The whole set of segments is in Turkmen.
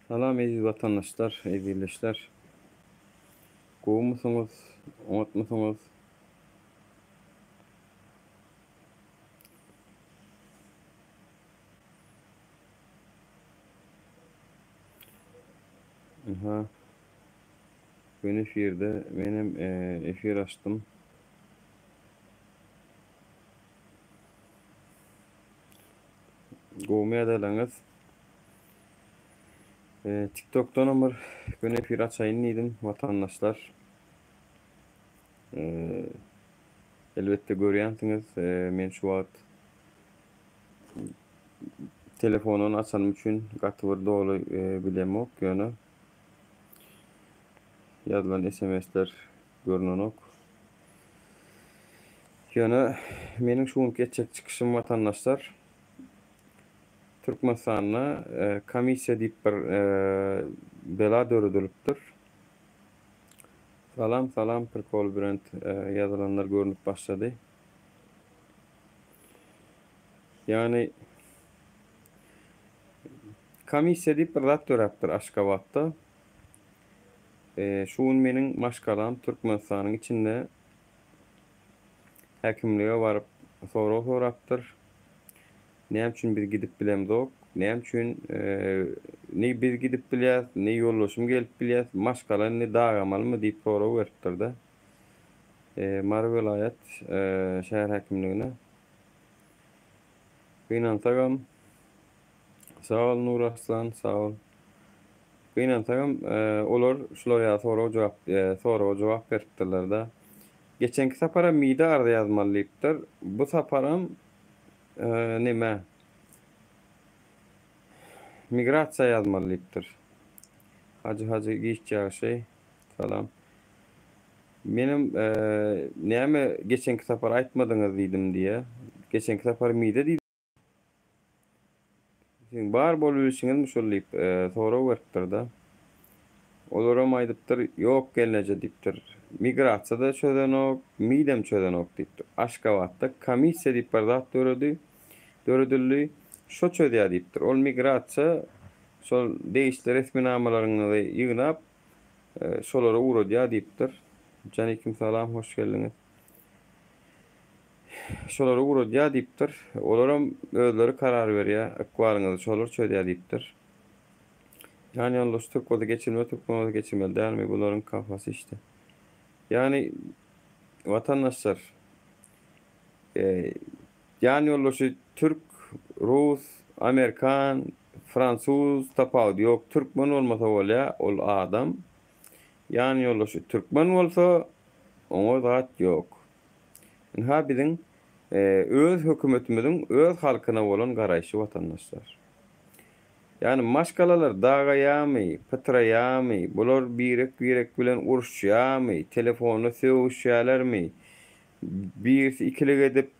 Salam aziz vatandaşlar, aziz Gowy musunuz, oňat musunuz? Aha, gün efirde menem efir açtım. Gowy adalaňyz. TikTok'tan ömür gün efir açaýyn diýdim vatandaşlar. Elbette görýänsiňiz, men şu wagt telefonuny açanym üçin gaty bir doly bilemok ýöne ýazylan SMS'ler görnenok. Ýöne meniň şu geçek çykyşym vatandaşlar. Türkmenistan'a komissiya diýip bir bela döredilipdir. Salam salam Pirkol Brent ýazylanlar görünüp başlady. Yani komissiya diýip bir zat döräpdir Aşgabatda. Şuň meniň maşgalam Türkmenistanyň içinde häkimlige baryp sorapdyr. Näme üçin biz gidip bilemdok? Näme üçin ne biz gidip bilýäs, ne ýollaşym gelip bilýäs, maşgala ne dagamalmy diýip sorap beripdir da. Mary vilayet şäher häkimligine. Gynansagam sağ ol Nur Aslan, sağ ol. Gynansagam olar şular soraba jogap beripdirler da. Geçenki sapara mide arda ýazmalydypdyr. Bu saparam nime? Migrasiýa ýazmalydypdyr. Hacı giýişçi salam. Menim näme geçenki sapar aýtmadyňyz diýdim diýe. Geçenki sapar mide diýdim. Sen bar bolup ýüşüňiz şol diýip sorap beripdir da. Olaram aýdypdyr, ýok gelneje diýipdir. Migrasiýada çözenok, midem çözenok diýipdir. Aşgabatda komissiya diýip bir zat döredildi. Şo çödýär diýipdir. Ol migrasiýa şol değişli resmi namalaryny ýygnap şolara uğradýar diýipdir. Canikim salam, hoş geldiňiz. Şolara uğradýar diýipdir. Olaram özleri karar berýär, akwalyňyzy şolar çödýär diýipdir. Yani ýalnız Türkmende geçirmeli dälmi bularyň kafasy işte. Yani vatandaşlar yani ýollaşy Türk, Rus, Amerikan, Fransuz tapawdy ýok. Türkmen bolmasa bolýa, ol adam. Yani ýollaşy Türkmen bolsa oňa zat ýok. Ha biziň öz hökümetimiziň öz halkyna bolan garaýşy vatandaşlar. Yani maşgalalar dagaýamy, pytraýamy, bular birek bilen uruşýamy, telefonu söwüşýärlermi? Birisi ikilik edip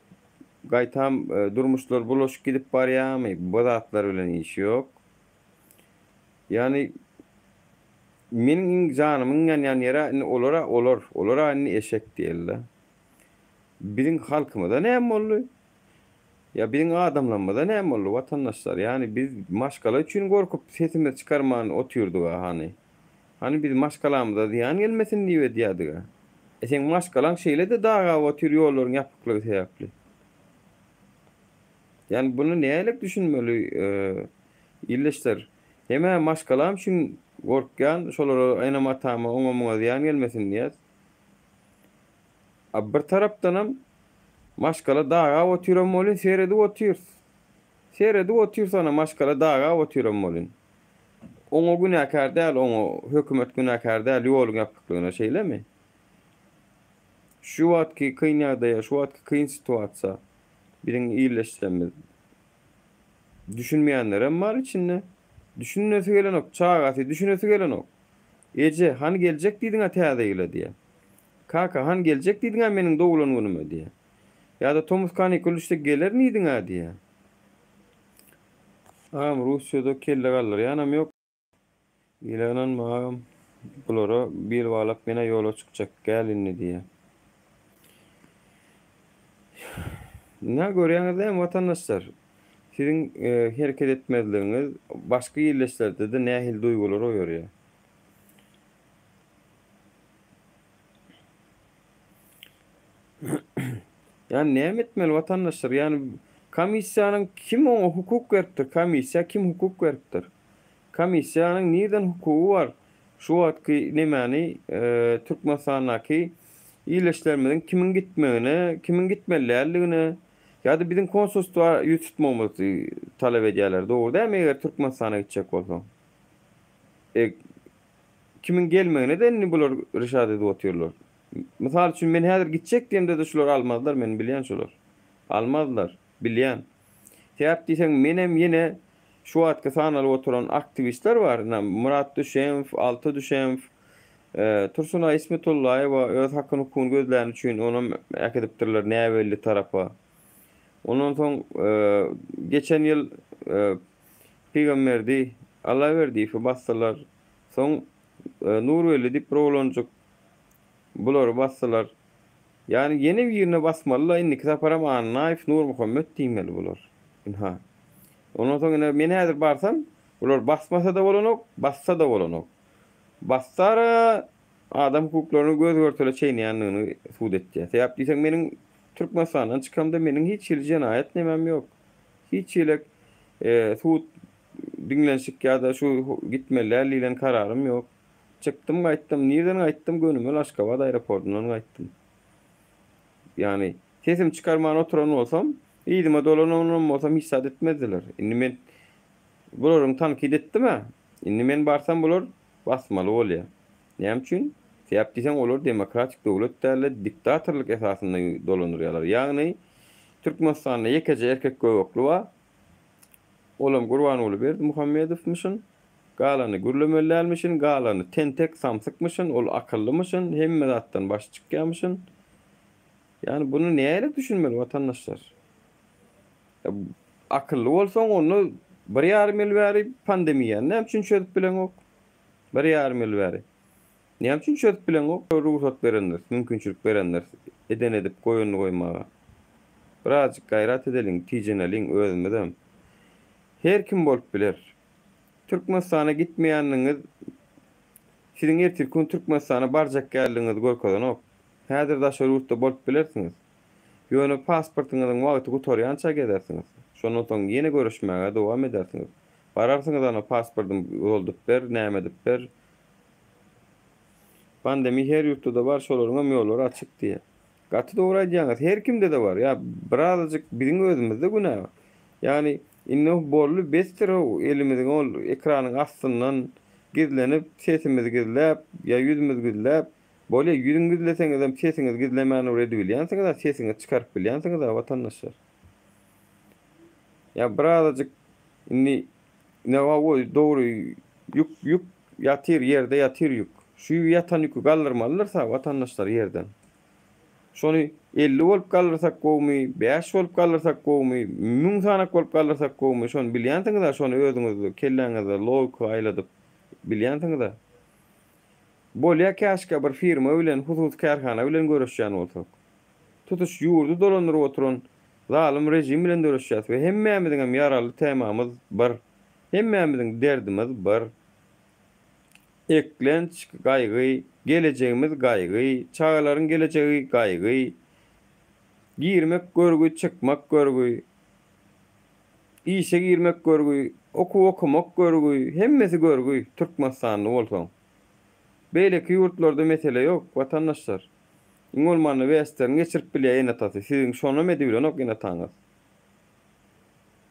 gaýtam durmuşlar bulaşyk gidip barýamy? Bu zatlar bilen iş ýok. Yani meniň janymyň ýan ýere olara eşek diýerler. Biziň halkymyzda näme boldy? Ya biziň adamlarymyzda näme boldy vatandaşlar? Yani biz maşgala üçin gorkup sesimizi çykarman otyrdyk hani. Hani biz maşgalamyzda ýan gelmesin diýip edýärdik. Sen maşgalaň şeýle de daga otyr ýollaryň ýapyklygy sebäpli. Yani bunu nälik düşünmeli illeşler? Heme maşgalam şun gorkýan şolara aýnama atama oňa ýan gelmesin diýär. Bir tarapdanam maşgala daga otyram bolyn, seredi otyr sana maşgala daga otyram bolyn. Oňa günäkär däl, oňa hökümet günäkär däl ýoluň ýapyklygyna şeýlemi? Şu wagtky kyn ýagdaýa, şu wagtky kyn situasiýa biziň illeşlerimiz düşünmeýänler bar içinde. Düşünmesi gelen ok, çağatı düşünmesi gelen ok. Ece hani gelecek diýdiň täze ýyla diýe. Kaka han gelecek diýdiň meniň dowulan günüme diýe. Ya da Thomas Kanikul işte gelir niýdiň diýe. Russiýada kelle gallar ýanam ýok. Ýylanan magam bulara bir balap mene ýola çykjak gelinni diýe. Ne görýäňiz hem vatandaşlar? Siziň hereket etmezligiňiz başka ýerleşlerde de nähil duýgular oýarýar. Yani näme etmeli vatandaşlar? Yani komissiýanyň kim oňa hukuk beripdir? Komissiýa kim hukuk beripdir? Komissiýanyň nirden hukugy bar? Şu wagtky nemäni Türkmenistanyňky iýleşlermeden kimin gitmegini, kimin gitmelärligini ýa-da biziň konsulstwa ýüztmegimizi talap edýärler. Dogry dämi eger Türkmenistana gitjek bolsaň? Kimin gelmegine de ni bular rişad edip oturýarlar. Misal üçin men häzir gitjek diýende de şular almazlar, men bilýän şular. Almazlar, bilýän. Täp diýseň menem ýene şu wagtky sanaly oturan aktivistler bar. Murat Düşeňew, Alty Düşeňew, Tursuny Ismatullaýew öz hakyny hukukyny gözlän üçin onu äkedipdirler näwelli tarapa. Ondan soň geçen ýyl Peýgamberdi Allah berdi bassalar. Soň Nurweli dip rolanjak bular bassalar. Yani yeni bir ýerine basmalylar. Indi kitapara Naif Nur Muhammed diýmeli bular. Inha. Ondan soň men häzir barsam, bular basmasa da bolanok, bassa da bolanok. Bassara adam hukuklaryny göz görtele çeýnýändigini suud etdi. Täp diýseň meniň Türkmenistandan çykamda meniň hiç ýyl jenaýat nemem ýok. Hiç ýyl suud dinlenşik ýa-da şu gitmelärligilen kararym ýok. Çykdym, gaýtdym, nirden gaýtdym, gönüme Aşgabat aeroportundan gaýtdym. Yani sesim çıkarman oturan olsam, iyidime dolanan olsam hiç saat etmezdiler. Indi men bularyň tankid etdime? Indi men barsam bular basmaly bolýar. Näme üçin? Täp diýseň olar demokratik döwletlerle diktatorlyk esasynda dolanýarlar. Ýagny Türkmenistanda ýekece erkek göwekli wa olam Gurbanoğlu berdi Muhammedowmyşyn. Galany gürlemelärmişin, galany tentek samsykmyşyn, ol akıllymyşyn, hemme zatdan baş çykýarmyşyn. Yani bunu näle düşünmeli vatandaşlar? Akıllı bolsaň onu 1,5 ýyl bäri pandemiýa näme üçin çözüp bilen ok? 1,5 ýyl bäri. Näme üçin çözüp bilen ok? Ruhsat berenler, mümkinçilik berenler eden edip goýuny goýmaga. Birazjyk gaýrat edeliň, tijeneliň özüňizem. Her kim bolup biler. Türkmenistana gitmeýänliňiz siziň ertir gün Türkmenistana barjak geldiňiz görkezanok. Häzir daşa ýurtda bolup bilersiňiz. Ýöne pasportyňyzyň wagty gutorýança gedersiňiz. Şonuň soň ýene görüşmäge dowam edersiňiz. Bararsyňyz ana pasportyny goldup ber, näme edip ber. Pandemi her ýurtda da bar, şolaryň ýollary açyk diýe. Gaty dogry aýdýaňyz, her kimde de bar. Ya birazjyk biziň özümizde günä. Yani inno bolly bestir elimiziň ol ekranyň astyndan gizlenip, sesimiz gizläp, ýa ýüzümüz gizläp, bolýa ýüzüňiz gizleseňiz hem sesiňiz gizlemäni öwredi bilýänsiňiz da sesiňiz çykaryp bilýänsiňiz da vatandaşlar. Ya birazjyk inni näwa dogry ýük ýatyr ýerde ýatyr ýük. Şu ýatan ýükü galdyrmalylarsa vatandaşlar ýerden. Şonu 50 bolup galyrsak gowy, 5 bolup galyrsak gowy, 1000 sanak bolup galyrsak gowy, şonu bilýänsiňiz da şonu özüňiz kelläňizde logika aýladyp bilýänsiňiz da. Bolýa käşke bir firma bilen husus karhana bilen görüşýän bolsak. Tutuş ýurdu dolandyryp oturan zalim rejim bilen görüşýär we hemmämiziň hem ýaraly temamyz bar. Hemmämiziň derdimiz bar. Eklenç gaýgy, geleceğimiz gaýgy, çağlaryň geleceği gaýgy, girmek görgü, çykmak görgü, işe girmek görgü, okumak görgü, hemmesi görgü Türkmenistanyny bolsaň. Beýleki ýurtlarda mesele ýok, vatandaşlar. Iňolmany western geçirip bilýär enatasy, siziň şonu medi bilen ok enataňyz.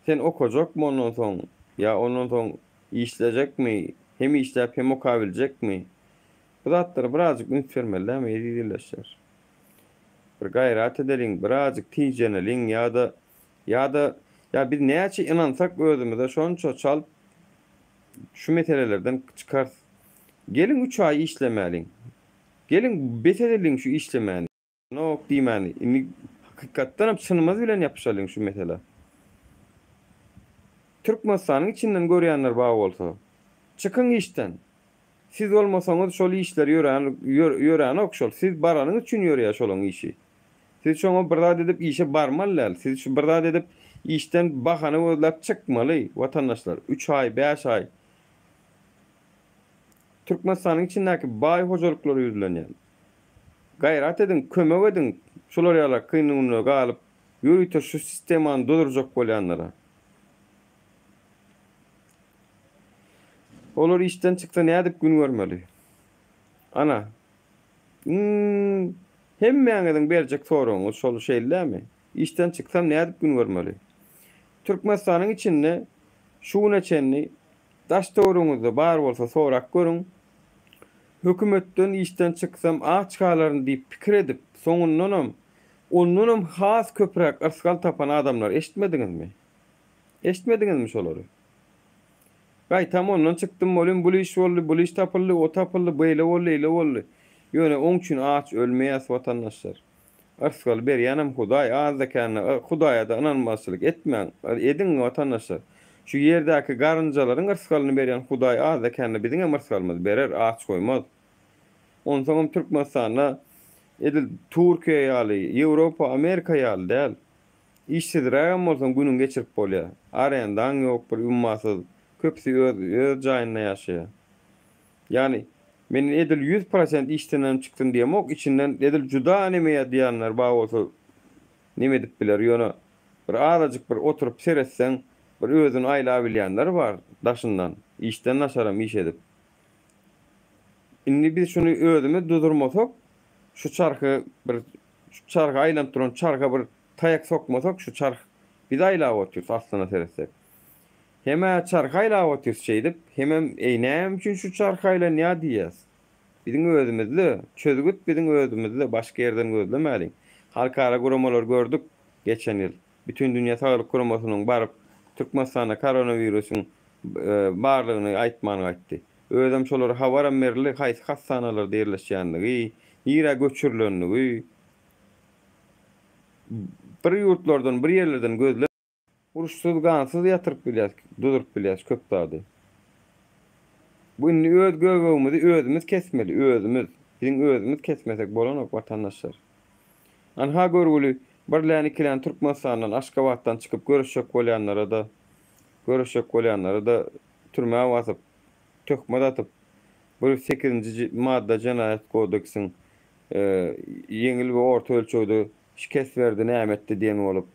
Sen okujak ondan soň, ya ondan soň işlejekmi? Hem işläp hem okabiljekmi? Bu zatlar birazjyk üns bermeliler mi diýilýär. Bir gaýrat edeliň, birazjyk tijeneliň ýa-da biz näçe inansak özümize şonça çalyp şu meselelerden çykar. Gelin 3 ay işlemeliň. Gelin besedeliň şu işlemeni. Nok diýmäni. Indi hakykatdan hem çynymyz bilen ýapyşalyň şu mesele. Türkmenistanyň içinden görýänler baý bolsa, çıkın işten. Siz olmasaňyz şol işler ýören okşol. Siz baranyň üçin ýörýär şolaň işi. Siz şoňa bir zat edip işe barmalylar. Siz şu bir zat edip İşten bahane gözläp çıkmaly vatandaşlar. 3 ay, 5 ay. Türkmenistanyň içindäki baý hojalyklary ýüzlenýär. Gaýrat edin, kömek edin. Şolar ýalar kynlygyna galyp ýürüýär şu sistemany dodurjak bolýanlara. Olar işten çyksa nädip gün görmeli? Ana. Hemmeňiziň berjek soragyňyz şol şeýlerämi? İşten çıksam nädip gün görmeli? Türkmenistanyň içinde şu neçenli daş doğruňyzda bar bolsa sorak görüň. Hökümetden işten çıksam açkalarını diýip pikir edip soňundanam onunam has köprek arskal tapan adamlar eşitmediňizmi? Eşitmediňizmi şolary? Gaýtam ondan çykdym bolym bu iş boldy, bu iş tapyldy, o tapyldy, beýle boldy, eýle boldy. Ýöne oň üçin aç ölmeýäs watandaşlar. Arskal berýänam Hudaý azdakäne, Hudaýa da inanmaçylyk etmeň, edin watandaşlar. Şu ýerdäki garynjalaryň arskalyny berýän Hudaý azdakäne biziň arskalymy berer, aç goýmaz. Onsoň Türkmenistana edil Türkiýe ýaly, Ýewropa, Amerika ýaly däl. İşsidirem bolsaň günüň geçirip bolýar. Arendan ýok, bir ummasyz köpsi öz jaýynda ýaşaýar. Yani men edil 100% iştenden çykdym diýemok, içinden edil juda nemeýe diýenler bar bolsa nime dip biler ýöne bir azajyk bir oturup seretseň bir özüni aýlap bilýänler bar daşyndan işten naşaram iş edip. Indi biz şunu özüme dudurmasak, şu çarky aýlanyp duran çarka bir taýak sokmasak, şu çark biz aýlap oturýar aslana seretsek. Heme çark aýlap oturýar şeýdip, hemem näme üçin şu çark aýlan ýa diýäs. Biziň özümizde, çözgüt biziň özümizde, başga ýerden gözlemäliň. Halkara guramalar gördük geçen ýyl. Bütün dünýä saglyk guramasynyň baryp Türkmenistana koronawirusyň barlygyny aýtmany aýtdy. Özüm şolary hawaram berli, haýsy hastanalar derleşýänligi, ýere göçürilenligi, bir ýurtlardan, bir ýerlerden gözle uruşsuz gansyz ýatyryp bilýär, dudurup bilýär köp dady. Bu indi öz göwegimizi özümüz kesmeli, özümüz. Biziň özümüz kesmesek bolanok watandaşlar. Anha görgüli birläni kilen Türkmenistandan, Aşgabatdan çykyp görüşjek bolýanlara da türmäge basyp, töhmet atyp, 8-nji madda Jenaýat kodeksiň ýeňil we orta ölçüde şikes berdi, näme etdi diýen bolup.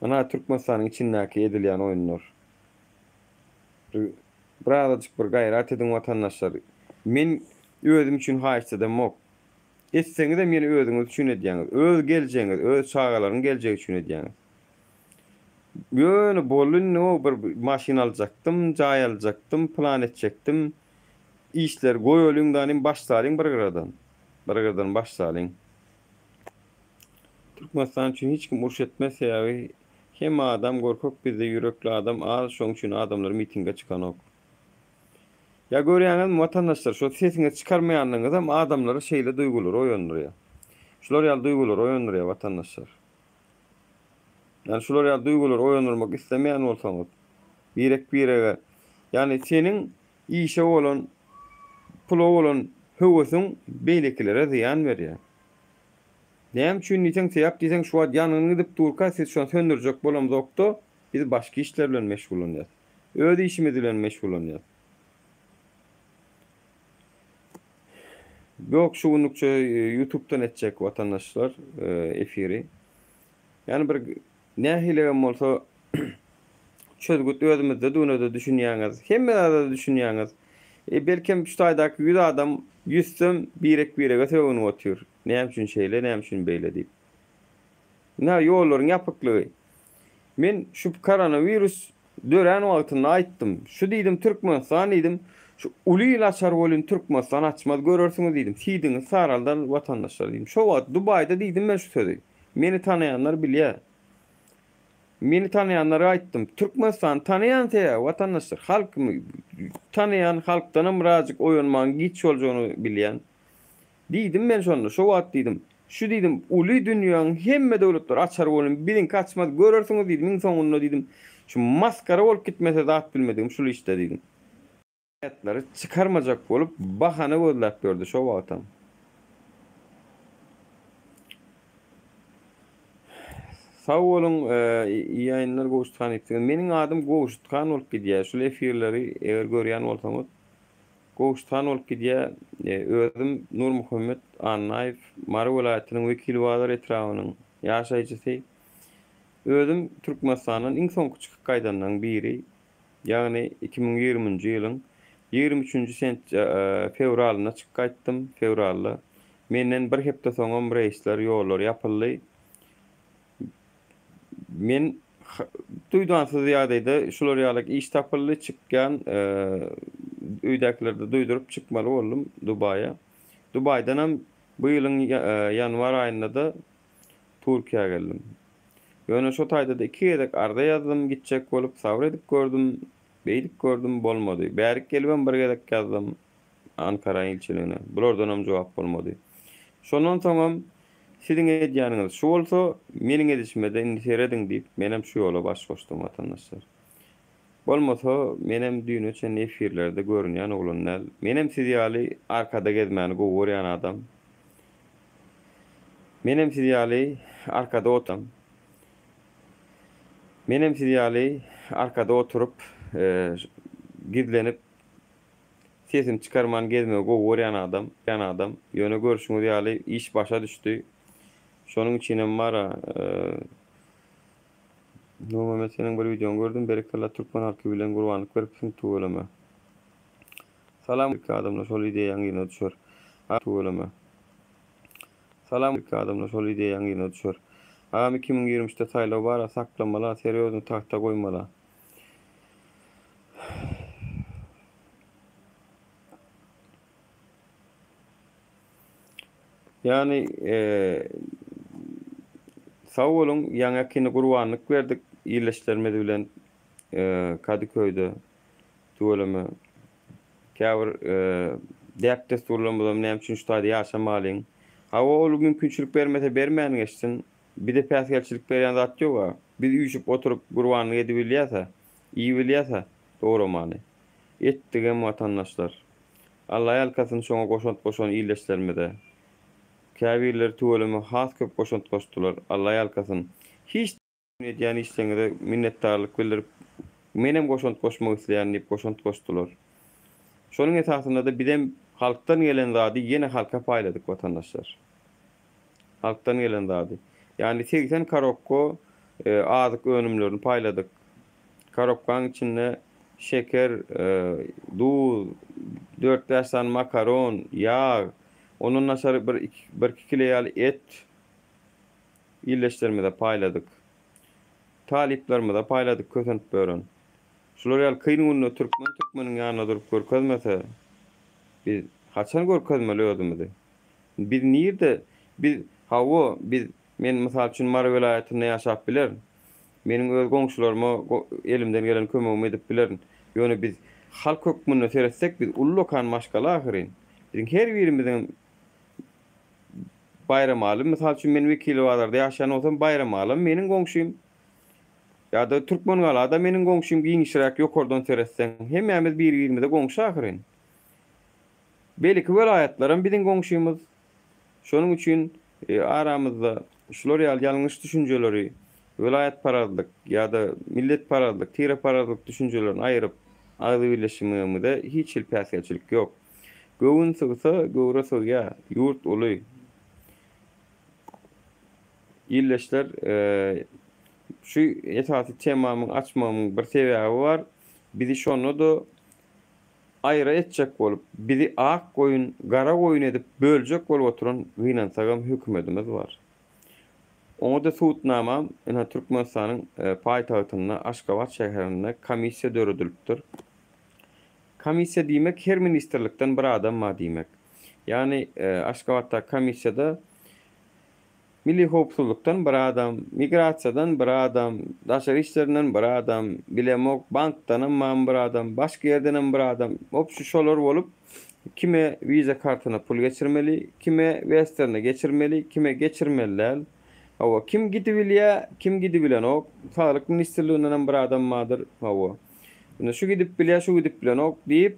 Ana Türkmenistanyň içindäki edilýän oýunlar. Birazajyk bir gaýrat edin watandaşlar. Men özüm üçin haýsy demok. Etseňiz de meni özüňiz üçin edýäňiz. Öz geljegiňiz, öz çağalaryň geljegi üçin edýäňiz. Ýöne bolun no bir maşina aljaktym, jaý aljaktym, plan etjekdim. İşler goýulyňdan başlaryň bir garadan başlaryň. Türkmenistan üçin hiç kim uruş etmez ýa-da hem adam gorkak bizde yürekli adam az şoň üçin adamlar mitinge çykanok. Ya görýäňiz watandaşlar şu sesiňi çykarmaýanlygyňyz adamlara şeýle duýgular oýandyrýar. Şular ýaly duýgular oýandyrýar watandaşlar. Yani şular ýaly duýgular oýandyrmak islemeýän bolsaňyz birege yani seniň işe bolan pula bolan höwesiň beýlekilere ziýan berýär. Näme üçin niçin sebäp diýseň şu wagt ýanyny gidip durka siz şonu söndürjek bolamzokda biz başga işler bilen meşgul bolýar. Öz işimiz bilen meşgul bolýar. Yok şu günlükçe YouTube'dan etjek watandaşlar efiri. Yani bir nähilegen bolsa çözgüt özümizde dünýäde düşünýäňiz, hemmede düşünýäňiz. Belkem şu taýdaky 100 adam 100 birege töwüňe otýar. Näme üçin şeýle, näme üçin beýle diýip. Nä ýollaryň ýapyklygy. Men şu koronavirus dören wagtynda aýtdym. Şu diýdim Türkmenistan diýdim. Şu uly açar bolun Türkmenistan açmaz görersiňiz diýdim. Siýdiňiz saraldan watandaşlar diýdim. Şo wagt Dubaýda diýdim men şu sözi. Meni tanaýanlar bilýär. Meni tanaýanlara aýtdym. Türkmenistan tanaýan täze watandaşlar, halkymy tanaýan halkdanam birazjyk oýanmaň giç boljagyny bilýän. Diýdim men şonu, şo wagt diýdim. Şu diýdim, uly dünýäň hemme döwletler açar bolun, birin kaçmaz görersiňiz diýdim. Min soňunda diýdim. Şu maskara bolup gitmese zat bilmedim, şol işte diýdim. Ayetleri çıkarmacak bolup bahane gözläp berdi şo wagtam. Sag bolun, iyi ýaýynlar gowuşdan etdiň. Meniň adym Gowuşdan bolup gidýär. Şol efirleri eger görýän bolsaňyz, Gowuşdan bolup gidýär. Özüm Nur Muhammed Annaýew, Mara welaýatynyň wekili bazar etrafynyň ýaşaýjysy. Özüm Türkmenistanyň iň soňky çykyk gaýdanlaryň biri. Ýagny 2020-nji ýylyň 23-nji fevralyna çykyp gaýtdym. Fevralda menden bir hepde soňam reisler, ýollar ýapyldy. Men duýdansyz ýagdaýda şular ýalyk iş tapyldy, çykýan öýdäkilerde duýdurup çykmaly boldum Dubaýa. Dubaýdanam bu ýylyň ýanwar aýynda da Türkiýe geldim. Ýöne şo taýda da 2 ýerek arda ýazdym, gitjek bolup sabr edip gördüm, beýlik gördüm, bolmady. Bärik gelibem bir gezek ýazdym Ankara ilçeligine. Bulardanam jogap bolmady. Şondan soňam siziň edýäniňiz şu bolsa, meniň edişime de indi diýip menem şu ýola baş goşdum watandaşlar. Bolmasa menem düýnü çen efirlerde görünýän oglanlar, menem sizi ýaly arkada gezmäni gowurýan adam. Menem sizi ýaly arkada otam. Menem sizi ýaly arkada oturup gizlenip sesim çıkarman gezmege gowurýan adam, adam. Ýöne görüşüňiz ýaly iş başa düşdi. Şonuň içinem mara Normal seniň bir videoň gördüm. Berekalla Türkmen halky bilen gurbanlyk beripsiň tuğulama. Salam adamla şol ideýaň ýene düşür. Tuğulama. Salam adamla şol ideýaň ýene düşür. 2023-de saýlaw bara saklamala, seriýozni tahta goýmala. Yani sağ olun, ýaňakine gurbanlyk berdik. İyileştirmedi bilen Kadıköy'de tuğulama. Käbir däpde tuğulamadan näme üçin şu taýda ýaşamalyň. Hawa ol mümkinçilik bermese bermäň geçsin. Bir de päsgelçilik berýän zat ýok. Biz üýüşüp oturup gurbanlyk edip bilýärse, iyi bilýärse, dogry many. Etdigen watandaşlar. Allah ýalkasyny şoňa goşant iyileştirmede. Käbirler tuğulama has köp goşant goşdular. Allah ýalkasyn. Hiç edýän işlerinde minnetdarlyk bildirip menem goşant goşmak isleýän diýip goşant goşdular. Şonuň esasynda da bizem halktan gelen zady ýene halka paýladyk watandaşlar. Halktan gelen zady. Yani 80 karokko azyk önümlerini paýladyk. Karokkaň içinde şeker, duz, 4 daşdan makaron, ýağ, onun naşary bir kilo ýaly et ýerleşdirmede paýladyk. Taliplerimi de paýladyk kösent bören. Şular ýaly kyngyny Türkmeniň ýanyna durup görkezmese, biz haçan görkezmeli özümidi. Biz nirde, men mysal üçin Mara welaýatyny ýaşap bilerim. Meniň öz goňşularıma elimden gelen kömegimi edip bilerim. Ýöne biz halk hökmüne seretsek, biz ullukan maşgala ahyrin. Bizim her birimiziň bayram alym, mysal üçin men wekili bazarda ýaşaýan bolsam bayram alym, meniň goňşym. Ya da Türkmen galada meniň goňşym giňişirek ýokardan seretseň, hemmämiz bir-birimize goňşy ahyrin. Belki welaýatlaram biziň goňşymyz. Şonuň üçin aramyzda şular ýaly ýalňyş düşünjeleri, welaýat parazlyk ýa-da millet parazlyk, tire parazlyk düşünjelerini aýryp aýry birleşmegimizde hiç päsgelçilik ýok. Göwün sygsa, göwre sygýa, ýurt uly. İlleşler şu esasy temamyň açmamyň bir sebäbi bar. Bizi şonu da aýra etjek bolup, bizi ak goýun, gara goýun edip böljek bolup oturan gynansagam hökümetimiz bar. Onu da suwutnama ina Türkmenistanyň paýtagtyna Aşgabat şäherinde komissiýa döredilipdir. Komissiýa diýmek her ministerlikden bir adam ma diýmek. Yani Aşgabatda komissiýada Milli howpsuzlukdan bir adam, migrasiýadan bir adam, daşary işlerinden bir adam, bilemok bankdan bir adam, başga ýerden bir adam. Hop şolar bolup kime viza kartyna pul geçirmeli, kime Western'e geçirmeli, kime geçirmeliler. Hawa kim gidip bilýär, kim gidip bilen ok, Sağlyk Ministerliginden bir adam madyr hawa. Şu gidip bilýär, şu gidip bilen ok diýip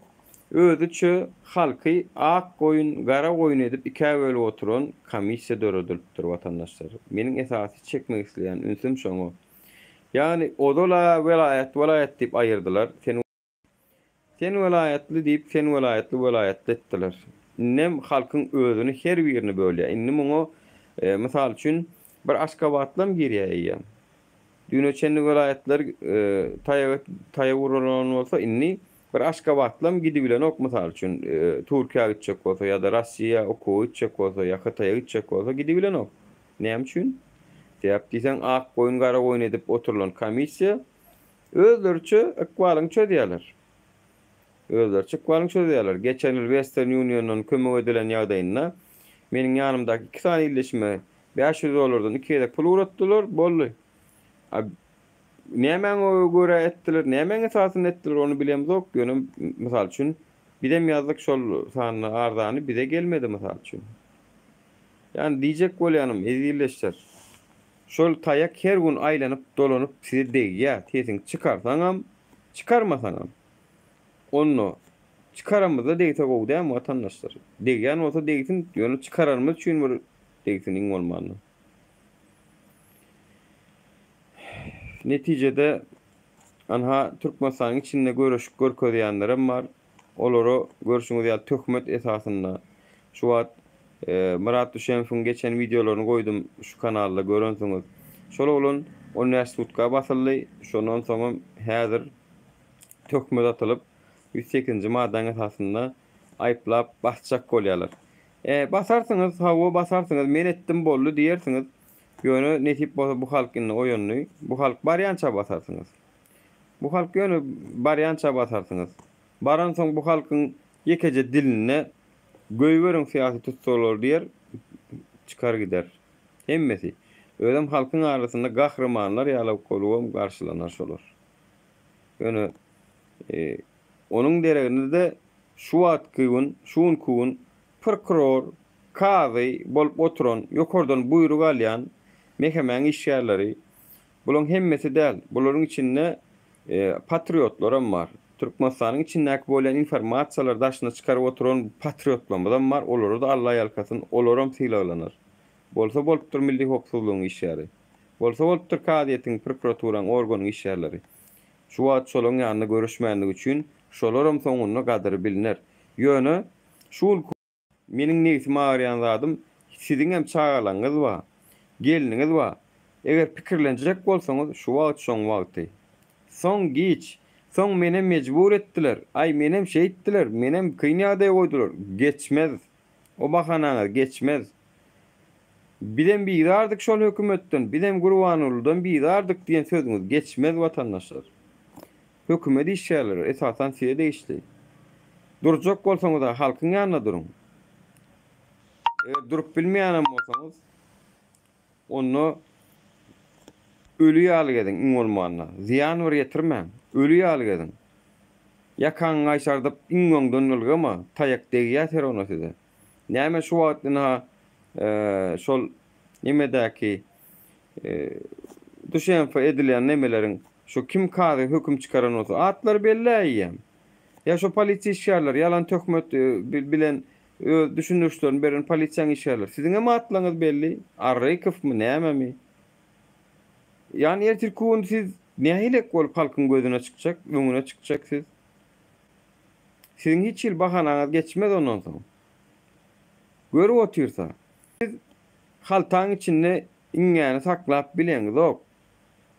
Özüçe halky ak goýun, gara goýun edip ikä bölüp oturan komissiýa döredilipdir watandaşlar. Meniň esasy çekmek isleýän ünsüm şoňa. Ýani odola welayat diýip aýyrdylar. Sen welayatly diýip sen welayatly etdiler. Nem halkyň özüni her birini bölýär. Indi muňa mysal üçin bir Aşgabatlam girýär. Dünýäçende welayatlar taýa urulan bolsa inni bir Aşgabatlam gidibilen ok mysal üçin Türkiýe gitjek bolsa ýa-da Rossiýa okuw gitjek bolsa ýa Hytaýa gitjek bolsa gidibilen ok. Näme üçin? Diýip diýsen ak goýun gara goýun edip oturulan komissiýa özleriçe ekwalyň çödýärler. Özlerçe ikbalyn çözýärler. Geçen ýyl Western Union'dan kömek edilen ýagdaýynda meniň ýanymdaky 2 tane illeşme $500 2 pul uratdylar, boldy. Näme göre etdiler, näme esasyny etdiler onu bilemzok. Ýöne mysal üçin bidem ýazdyk şol sanyny arzany bize gelmedi mysal üçin. Ýani diýjek bolýanym, ezilleşler. Şol taýak her gün aýlanyp dolanyp sizi degýär. Tesiň çıkarsaňam, çıkarmasaňam. Onu çıkaramızda degite gowdam watandaşlar. Degen olsa degitin ýöne çıkararmyz üçin bir degitiniň bolmany. Netijede anha Türkmenistanyň içinde görüşip görkezýänlerim bar. Olary görüşüňiz ýa töhmet esasynda. Şu wagt Murat Düşenov'un geçen videolaryny goýdum şu kanalda görensiňiz. Şol bolan universitetga basyldy. Şondan soňra häzir töhmet atylyp 108-nji maddaň esasynda aýplap basjak bolýarlar. Basarsyňyz, hawa basarsyňyz, men etdim boldy diýersiňiz. Ýöne netip bu halkyň oýuny, bu halk barýança basarsyňyz. Bu halk ýöne barýança basarsyňyz. Baran soň bu halkyň ýekeje diline göýberiň syýasy tutsalar diýer, çykar gider. Hemmesi. Ödem halkyň arasynda gahrymanlar ýaly golugam garşylanar şolar. Ýöne onun dereginde şu atkyň, şuň kuň prokuror, kazy bolup oturan, ýokardan buyruk alýan mehemen işgärleri. Buların hemmesi däl. Bularyň içinde patriotlaram bar. Türkmenistanyň içindäki bolan informasiýalar daşyna çykaryp oturan patriotlaram bar. Olary da Allah ýalkasyn, olaram sylaýlanar. Bolsa bolupdyr milli hokuklygyň işgäri. Bolsa bolupdyr kadiýetiň, prokuraturaň organyň işgärleri. Şu wagt şolaryň ýanyna görüşmänlik üçin şolaram soňuna gadary biliner. Ýöne şul meniň negisi maýarýan zadym siziň hem çağalaňyz bar. Geliniňiz bar. Eger pikirlenjek bolsaňyz şu wagt şoň wagty. Soň giç, soň meni mejbur etdiler. Ay menem şey etdiler, menem kynýada goýdular. Geçmez. O bahanaňyz geçmez. Bidem bidardyk şol hökümetden, bidem Gurbanuldan bidardyk diýen sözüňiz geçmez watandaşlar. Hökümet işgärleri esasan size değişdi. Durjak bolsaňyz da halkyň ýanyna durun. Durup bilmeýän bolsaňyz onu ölü ýaly edin iň bolmanyna. Ziýan wer ýetirmäň. Ölü ýaly edin. Ýakaň gaýşardyp iňňden ılgama taýak degýär onu size. Näme şu wagtda şol nimedäki Düşenfe edilen nemelerin şu kim kadı hüküm çıkaran olsa atlar belli ya şu polisiýa işgärler yalan töhmet bilen düşünürçlerin beren polisiýa işgärler sizin hem atlaňyz belli Arrykow mu näme mi yani ertirkun siz nähilek bolup halkyň gözüne çykjak öňüne çykjak sizin hiç ýyl bahanaňyz geçmez ondan soň görüp otursa siz haltaň içinde iňňäni saklap bileňiz ok.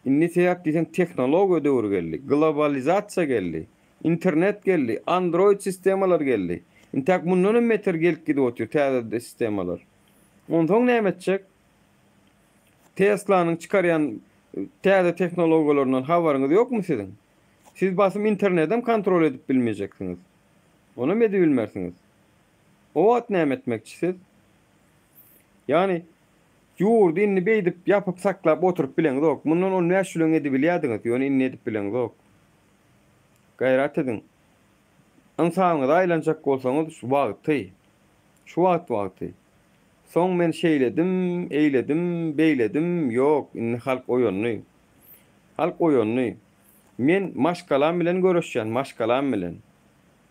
Inni seýap diýsen teknologiýa döwrü geldi, globalizasiýa geldi, internet geldi, Android sistemalar geldi. Intak mundan hem meter gelip gidip otur täze sistemalar. Ondan näme etjek? Tesla'nyň çykarýan täze teknologiýalaryndan habaryňyz ýokmu siziň? Siz basym internetem kontrol edip bilmejeksiňiz. Onu medi bilmersiňiz. O wagt näme etmekçisiz? Yani ýurdu inni beýdip ýapyp saklap oturup bileňiz ok. Mundan onu näşülen edip bilýärdiňiz, ýöne inni edip bileňiz ok. Gaýrat edin. Ansaňyz aýlanjak bolsaňyz şu wagty. Şu wagty. Soň men şeýledim, eýledim, beýledim. Ýok, inni halk oýanly. Halk oýanly. Men maşgalam bilen görüşýän, maşgalam bilen.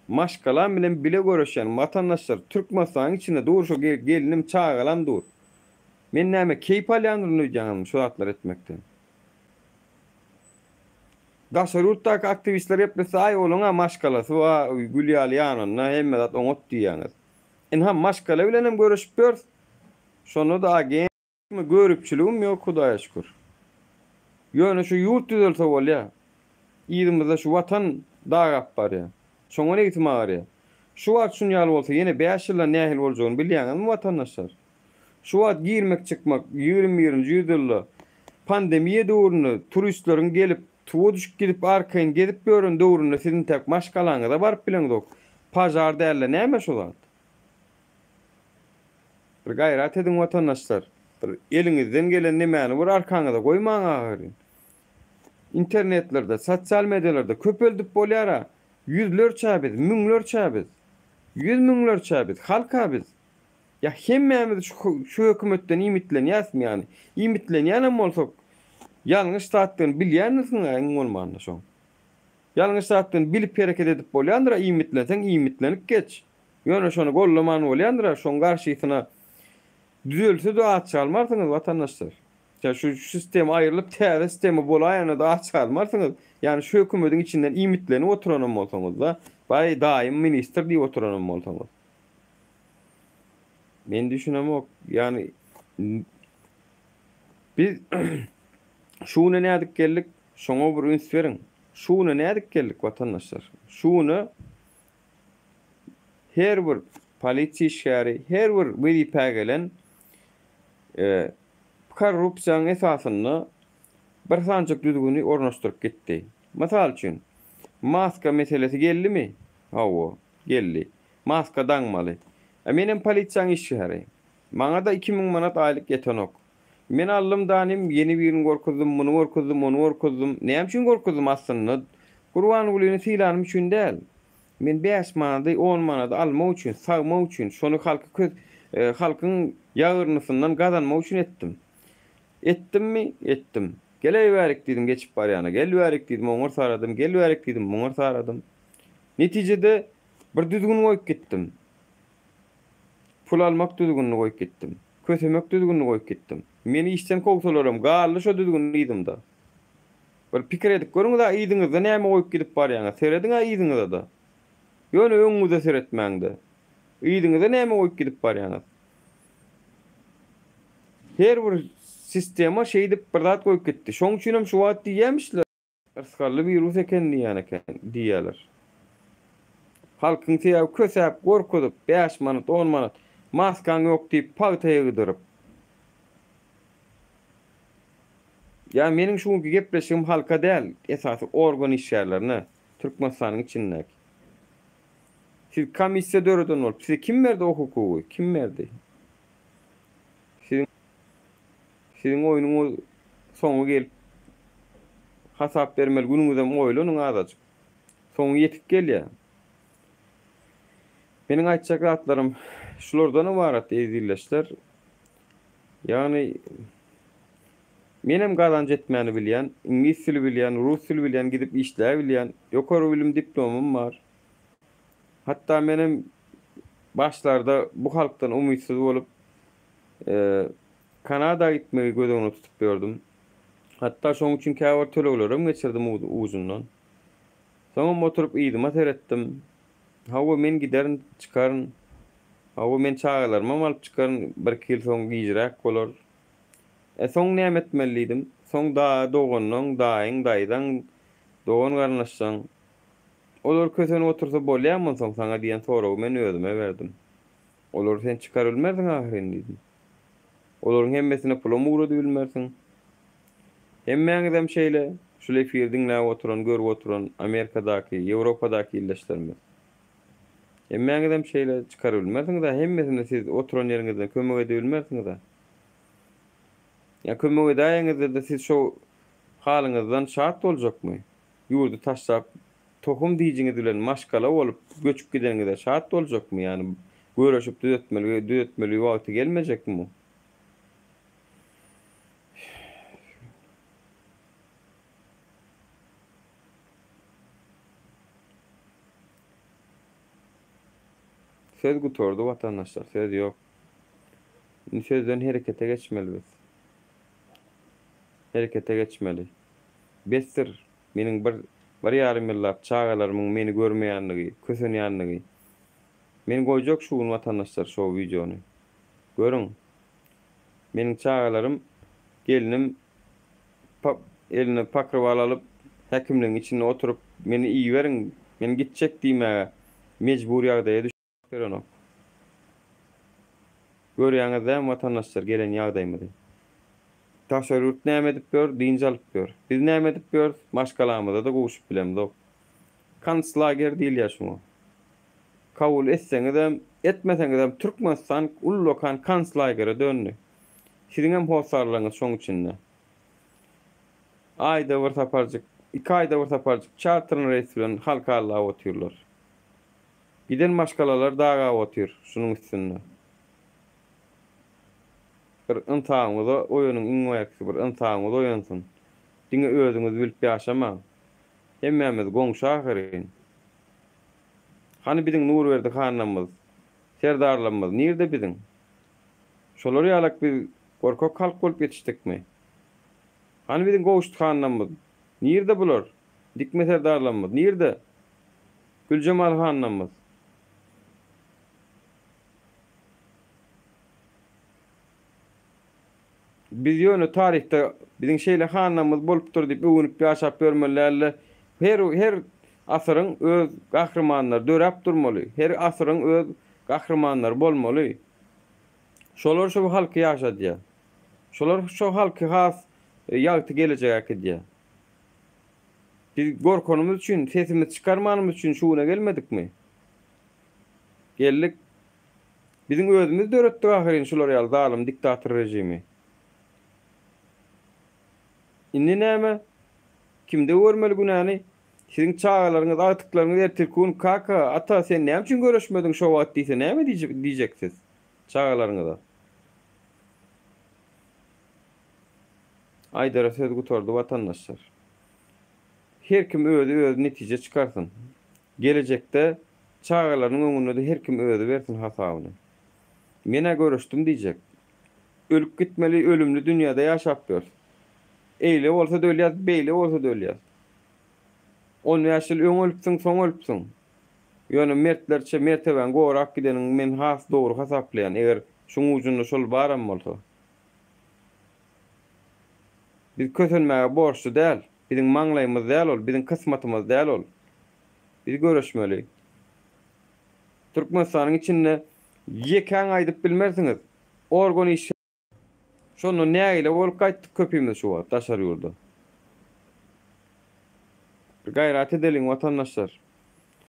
Maşkalan bilen bile görüşen vatandaşlar Türkmenistan içinde doğru şu gelinim çağalan dur. Men näme keyip alýandyryny diýýäňim şu atlar etmekden. Daşary ýurtdaky aktivistler epmese ay olana maşkalasy we gülýäli ýanyna hemme zat oňat diýýäňiz. Hem maşkala bilen hem görüşip ber. Şonu da gen görüpçüligim ýok Hudaýa şükür. Ýöne şu ýurt düzelse bolýa. Ýerimizde şu watan dagap bar ýa. Şoňa ne gitme bar ýa. Şu wagt şunýaly bolsa ýene 5 ýylda nähil boljagyny bilýäňiz watandaşlar. Şu wagt girmek çykmak 20-nji ýüzylda pandemiýa döwründe turistleriň gelip tuwa düşüp gidip arkaýyn gedip görün döwründe sizin tek maşkalaňyza baryp bileňiz. Pajar dälle näme şu zat? Bir gayrat edin vatandaşlar. Bir eliňizden gelen nämäni bir arkaňyza goýmaň agary. İnternetlerde, sosial medyalarda köpeldip bolýara. Yüzlerçe biz, müňlerçe biz. Yüz müňlerçe biz, halka biz. Ya hemmemiz şu hökümetten ümitlenýäsmi ýani? Ümitlenýänem bolsak, ýalňyş zatdyny bilýänmisin aň bolmanda şoň. Ýalňyş zatdyny bilip hereket edip bolýandyra, ümitlenseň ümitlenip geç. Ýöne şonu gollaman bolýandyra, şoň garşysyna düzelse de aç çalmarsyňyz vatandaşlar. Ya şu sistem aýrylyp täze sistemi bolaýany da aç çalmarsyňyz. Yani şu hökümetin içinden ümitlenip oturanam bolsaňyz da, baý daim minister diýip oturanam bolsaňyz. Men düşünemok. Yani biz şunu nädik geldik, şoňa bir üns beriň. Şunu nädik geldik vatandaşlar. Şunu her bir polisiýa işgäri, her bir wezipe gelen korrupsiýanyň esasyny bir sanjak düzgünü ornaşdyryp gitdi. Masal üçin maska meselesi geldimi? Hawa, geldi. Maska daňmaly. Menem polisiýanyň işgäri. Maňa da 2000 manat aýlyk ýetenok. Men allym danym ýeni birini gorkuzdum, muny gorkuzdum, ony gorkuzdum. Näme üçin gorkuzdum aslynda? Gurban gulyny filanym üçin däl. Men 5 manady, 10 manady almak üçin, sagmak üçin, şonu halkyň ýagyrnysyndan gazanmak üçin etdim. Etdimmi? Etdim. Geleýärik diýdim geçip barýana. Gelýärik diýdim, oňar saradym, gelýärik diýdim, oňar saradym. Netijede bir düzgün goýup gitdim. Pul almak düzgünni goýup gitdim. Kösemek düzgünni goýup gitdim. Meni işten kowsalaram, galy şo düzgün diýdim da. Bir pikir edip görüň da ýydyňyzda näme goýup gidip barýaňyz, serediň ýydyňyzda da. Ýöne öňüňizde seretmäňde. Ýydyňyzda näme goýup gidip barýaňyz. Her bir sistema şey dip bir zat goýup gitdi. Şoň üçin hem şu wagt diýýämişler. Irsgarly virus eken diýýärler. Halkyň täýäp kösäp gorkudyp 5 manat, 10 manat maskaň ýok diýip pagtaýa gydyryp. Ya meniň şuňky gepleşigim halka däl, esasy organ işgärlerine, Türkmenistanyň içindäki. Siz komissiýa döredin bolup, size kim berdi o hukuky? Kim berdi? Sizin oyunuňyz soňu gelip hasap bermeli günüňizden oýlanyň azajyk. Soňu ýetip gelýär. Meniň aýtjak zatlarym şulardan ibaret ezilleşler. Yani menem gazanç etmäni bilýän, ingliz tili bilýän, rus tili bilýän, gidip işläp bilýän, ýokary bilim diplomam bar. Hatta menem başlarda bu halkdan umytsyz bolup Kanada gitmeyi gözüňe tutup gördüm. Hatta şoň üçin käwir töleglerim geçirdim uzundan. Soňra oturup ýydyma seretdim. Hawa men giderin çykaryn. Hawa men çağalarymı alyp çykaryn, bir kil soň giýjirek bolar. Soň näme etmelidim? Soň da doganyň, daýyň, daýdan dogan garnaşsaň. Olar kösene otursa bolýarmy soň saňa diýen soragy men özüme berdim. Olar sen çykar bilmerdiň ahirinde diýdim. Olaryň hemmesine pulum uğradı bilmersin. Hemmeňizem şeýle, şule firdiňle oturan, görüp oturan Amerikadaky, Ýewropadaky illeşlerimiz. Hemmeňizem şeýle çykar bilmersiňiz da, hemmesine siz oturan ýeriňizden kömek ede bilmersiňiz da. Ya kömek edäňizde de siz şo halyňyzdan şat boljakmy? Ýurdu taşlap, tohum diýijiňiz bilen maşgala bolup göçüp gideňizde şat boljakmy? Yani görüşüp düzetmeli wagty gelmejekmi? söz gutordu vatandaşlar. Söz yok. Sözden harekete geçmeli biz. Harekete geçmeli. Bestir mening bir yarım ýyllap çağalarymyň meni görmeýänligi, kösenýänligi. Men goýjak şu vatandaşlar şu videonu. Görüň. Meniň çağalarym gelinim eline pakryp alyp häkimliň içinde oturup meni iyi beriň, men gitjek diýmäge mejbur ýagdaýa düşüren. Görýäňizdä vatandaşlar gelen ýagdaýmydy. Taşeruut näme edip ber, diňji alyp ber. Biz näme edip ber, maşgalamyzda da gowuşup bilemdik. Kanslager diýil ýaşuňa. Kabul etseňizem, etmeseňizem Türkmenistan ullukan kanslagere döndy. Siziň hem howsarlygyňyz şoň içinde. Aýda bir saparjyk, 2 aýda bir saparjyk chartryň reis bilen halka otyrlar. Giden maşgalalar daga otýar şunun üstünde. Bir yntaňyňyza oýanyň iňwäkisi bir yntaňyňyz oýansyn. Diňe özüňiz bilip ýaşama. Hemmämiz goňşy ahyryn. Hani biziň Nurberdi hanymyz, serdarlarymyz nirde biziň? Şolar ýalak biz gorkak halk bolup ýetişdikmi? Hani biziň gowuşdy hanymyz? Nirde bular? Dikme serdarlarymyz nirde? Güljemal hanymyz. Biz ýöne tarihte biziň şeýle hanymyz bolupdyr diýip öwünüp ýaşap görmelerle her asyryň öz gahrymanyny dörep durmaly. Her asyryň öz gahrymanyny bolmaly. Şolar şu halky ýaşadýar. Şolar şu halky has ýagty gelecek edýär. Biz gorkanymyz üçin, sesimizi çykarmanymyz üçin şuuna gelmedikmi? Geldik. Biziň özümiz döretdik ahyryn şolar ýaly zalim diktator rejimi. Indi näme? Kimde görmeli günäni? Siziň çağalaryňyz, atyklaryňyz ertirkun kaka, ata sen näme üçin görüşmediň şo wagt diýse näme diýjeksiz? Çağalaryňyza. Aýdara söz gutordy vatandaşlar. Her kim öz netije çykarsyn. Gelecekde çağalaryň öňünde her kim özü bersin hasabyny. Mene görüşdüm diýjek. Ölüp gitmeli, ölümlü dünýäde ýaşap ber. Eýle bolsa dölýär, beýle bolsa dölýär. 10 ýaşyl öň ölüpsiň, soň ölüpsiň. Ýöne mertlerçe merteben gorak gideniň men has dogry hasaplaýan. Eger şoň ujunda şol baram bolsa. Biz kösenmäge borçlu däl. Biziň maňlaýymyz däl ol, biziň kysmatymyz däl ol. Biz görüşmeli. Türkmenistanyň içinde ýekäň aýdyp bilmersiňiz. Organ iş şonu näýle bolup gaýtdyk köpümiz şu wagt taşar ýurda. Bir gaýrat edeliň vatandaşlar.